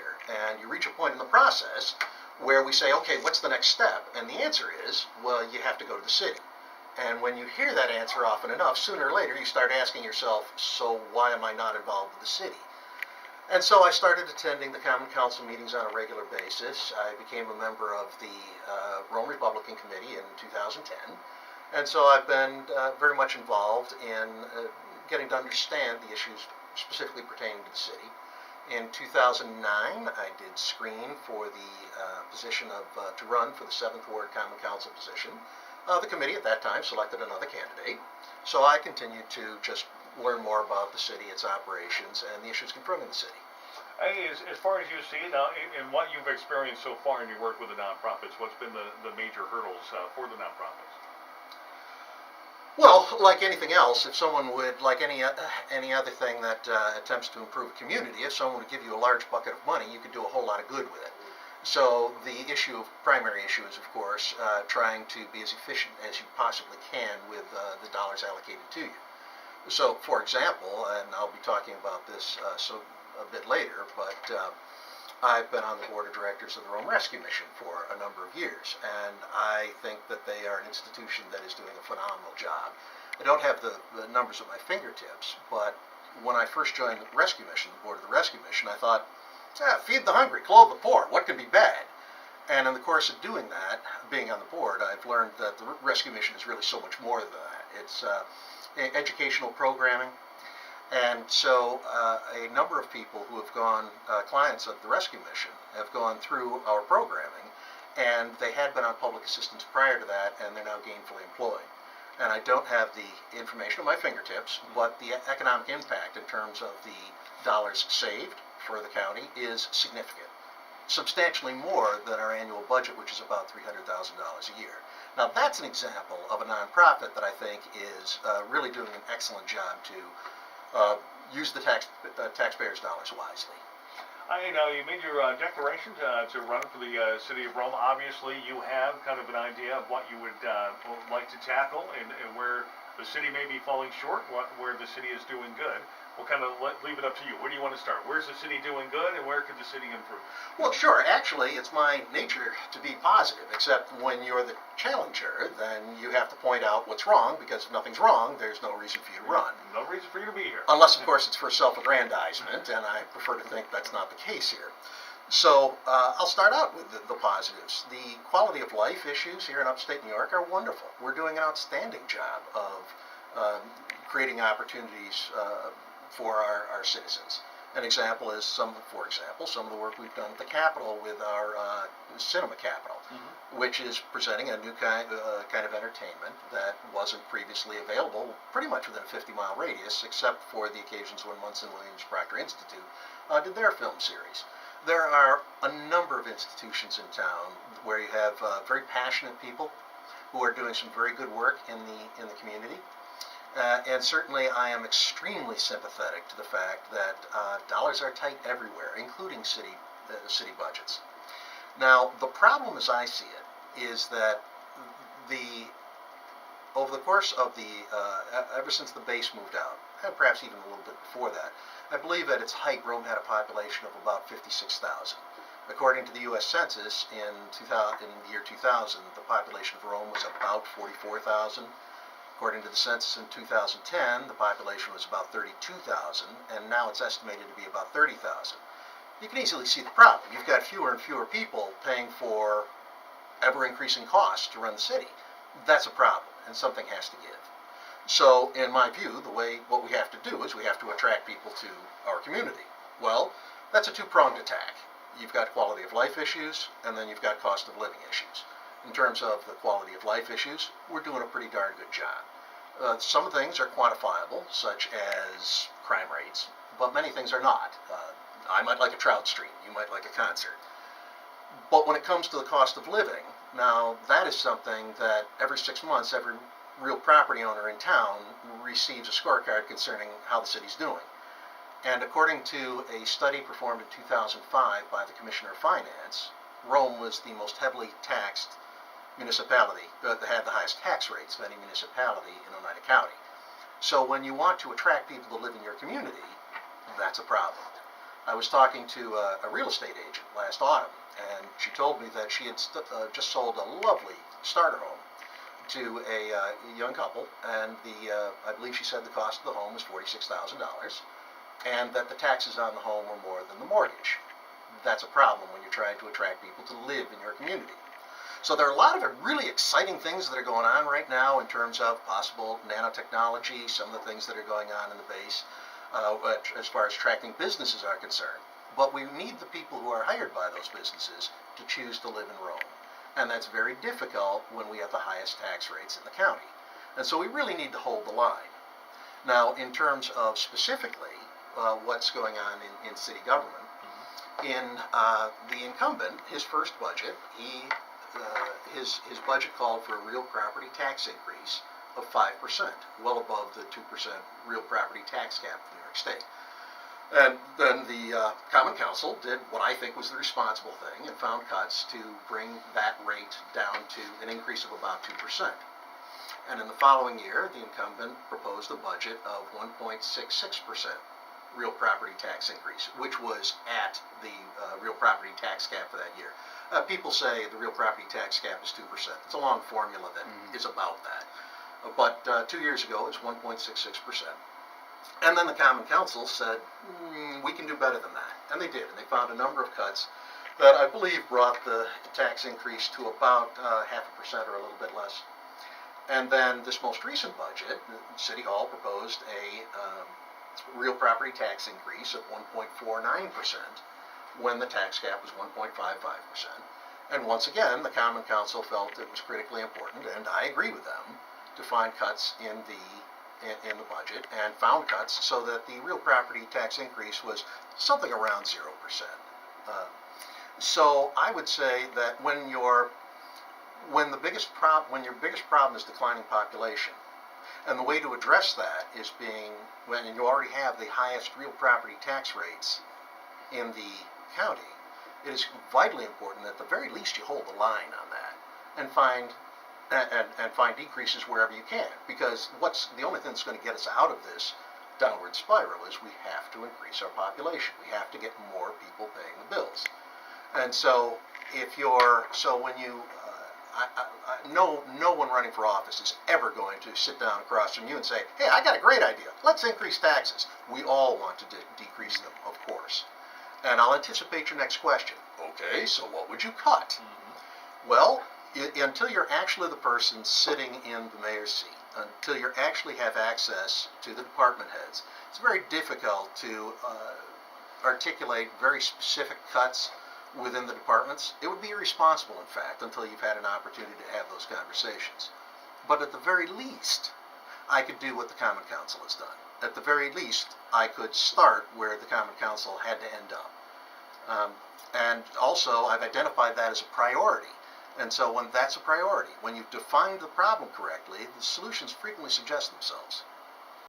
here. And you reach a point in the process where we say, okay, what's the next step? And the answer is, well, you have to go to the city. And when you hear that answer often enough, sooner or later you start asking yourself, so why am I not involved with the city? And so I started attending the Common Council meetings on a regular basis. I became a member of the Rome Republican Committee in 2010. And so I've been very much involved in getting to understand the issues specifically pertaining to the city. In 2009, I did screen for the position of to run for the 7th Ward Common Council position. The committee at that time selected another candidate, so I continued to just learn more about the city, its operations, and the issues confronting the city. Hey, as far as you see now, in what you've experienced so far in your work with the nonprofits, what's been the major hurdles for the nonprofits? Well, like anything else, if someone would, like any other thing that attempts to improve a community, if someone would give you a large bucket of money, you could do a whole lot of good with it. So the primary issue is, of course, trying to be as efficient as you possibly can with the dollars allocated to you. So, for example, and I'll be talking about this a bit later, but I've been on the board of directors of the Rome Rescue Mission for a number of years, and I think that they are an institution that is doing a phenomenal job. I don't have the numbers at my fingertips, but when I first joined the Rescue Mission, the board of the Rescue Mission, I thought, feed the hungry, clothe the poor, what could be bad? And in the course of doing that, being on the board, I've learned that the Rescue Mission is really so much more than that. It's educational programming. And so a number of people who have gone, clients of the Rescue Mission, have gone through our programming, and they had been on public assistance prior to that, and they're now gainfully employed. And I don't have the information at my fingertips, but the economic impact in terms of the dollars saved for the county is significant. Substantially more than our annual budget, which is about $300,000 a year. Now that's an example of a nonprofit that I think is really doing an excellent job to use the taxpayers' dollars wisely. I know you made your declaration to run for the city of Rome. Obviously, you have kind of an idea of what you would like to tackle and where the city may be falling short, where the city is doing good. We'll kind of leave it up to you. Where do you want to start? Where's the city doing good, and where could the city improve? Well, sure. Actually, it's my nature to be positive, except when you're the challenger, then you have to point out what's wrong, because if nothing's wrong, there's no reason for you to run. No reason for you to be here. Unless, of course, it's for self-aggrandizement, and I prefer to think that's not the case here. So I'll start out with the positives. The quality of life issues here in upstate New York are wonderful. We're doing an outstanding job of creating opportunities for our citizens. An example is some of the work we've done at the Capitol with our cinema Capitol, which is presenting a new kind of entertainment that wasn't previously available pretty much within a 50-mile radius, except for the occasions when Munson Williams Proctor Institute did their film series. There are a number of institutions in town where you have very passionate people who are doing some very good work in the community. And certainly I am extremely sympathetic to the fact that dollars are tight everywhere, including city budgets. Now, the problem as I see it is that over the course of ever since the base moved out, and perhaps even a little bit before that, I believe at its height Rome had a population of about 56,000. According to the U.S. Census in the year 2000, the population of Rome was about 44,000. According to the census in 2010, the population was about 32,000, and now it's estimated to be about 30,000. You can easily see the problem. You've got fewer and fewer people paying for ever-increasing costs to run the city. That's a problem, and something has to give. So, in my view, what we have to do is we have to attract people to our community. Well, that's a two-pronged attack. You've got quality of life issues, and then you've got cost of living issues. In terms of the quality of life issues, we're doing a pretty darn good job. Some things are quantifiable, such as crime rates, but many things are not. I might like a trout stream, you might like a concert. But when it comes to the cost of living, now that is something that every 6 months, every real property owner in town receives a scorecard concerning how the city's doing. And according to a study performed in 2005 by the Commissioner of Finance, Rome was the most heavily taxed municipality that had the highest tax rates of any municipality in Oneida County. So when you want to attract people to live in your community, that's a problem. I was talking to a real estate agent last autumn, and she told me that she had just sold a lovely starter home to a young couple, and I believe she said the cost of the home was $46,000, and that the taxes on the home were more than the mortgage. That's a problem when you're trying to attract people to live in your community. So there are a lot of really exciting things that are going on right now in terms of possible nanotechnology, some of the things that are going on in the base as far as attracting businesses are concerned. But we need the people who are hired by those businesses to choose to live in Rome. And that's very difficult when we have the highest tax rates in the county. And so we really need to hold the line. Now, in terms of specifically what's going on in city government, in the incumbent, his first budget, his budget called for a real property tax increase of 5%, well above the 2% real property tax cap in New York State. And then the Common Council did what I think was the responsible thing and found cuts to bring that rate down to an increase of about 2%. And in the following year, the incumbent proposed a budget of 1.66% real property tax increase, which was at the real property tax cap for that year. People say the real property tax cap is 2%. It's a long formula that is about that. But 2 years ago, it was 1.66%. And then the Common Council said, we can do better than that. And they did. And they found a number of cuts that I believe brought the tax increase to about 0.5% or a little bit less. And then this most recent budget, City Hall proposed a real property tax increase of 1.49% when the tax cap was 1.55%. And once again, the Common Council felt it was critically important, and I agree with them, to find cuts in the budget, and found cuts so that the real property tax increase was something around 0%. So I would say that when your biggest problem is declining population, and the way to address that is when you already have the highest real property tax rates in the county, it is vitally important that at the very least you hold the line on that and find decreases wherever you can, because the only thing that's going to get us out of this downward spiral is we have to increase our population. We have to get more people paying the bills. And so no one running for office is ever going to sit down across from you and say, hey, I got a great idea. Let's increase taxes. We all want to decrease them, of course. And I'll anticipate your next question. Okay, so what would you cut? Well, until you're actually the person sitting in the mayor's seat, until you actually have access to the department heads, it's very difficult to articulate very specific cuts within the departments. It would be irresponsible, in fact, until you've had an opportunity to have those conversations. But at the very least, I could do what the Common Council has done. At the very least, I could start where the Common Council had to end up. And also, I've identified that as a priority. And so when that's a priority, when you've defined the problem correctly, the solutions frequently suggest themselves.